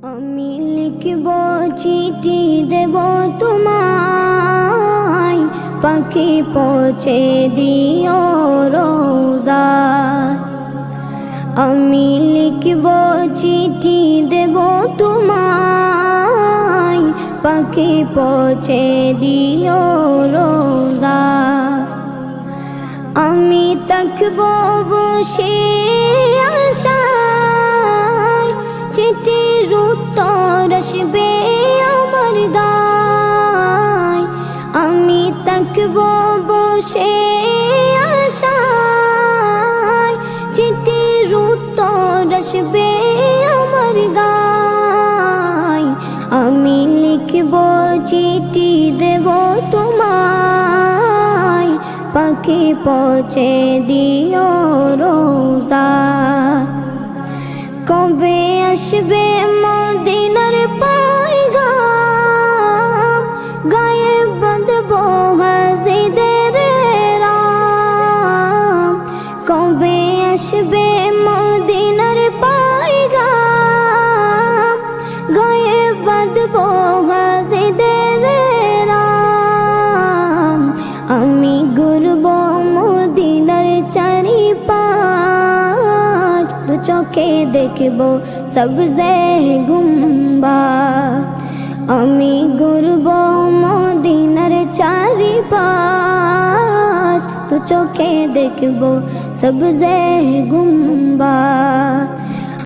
আমি লিখব চিঠি দেব তোমায়, পাখি পৌঁছে দিও রোজা। আমি লিখব চিঠি দেব তোমায়, পাখি পৌঁছে দিও রোজা। আমি থাকব বসে আশায়, চিঠির উত্তর আসবে আমার দায়। আমি থাকব বসে আশায়, চিঠির উত্তর আসবে আমার গায়। আমি লিখব চিঠি দেব তোমায়, পাখি পৌঁছে দিও রোজা। কবে আসবে মদিনার পয়গাম, গায়ে বাঁধব হাজিদের রাম। কবে আসবে মদিনার পয়গাম, গায়ে বাঁধব হাজিদের রাম। আমি ঘুরব মদিনার চারিপাশ, দু চোখে দেখব সবজে গুম্বাদ। আমি ঘুরব মদিনার চারিপাশ, দু চোখে দেখব সবজে গুম্বাদ।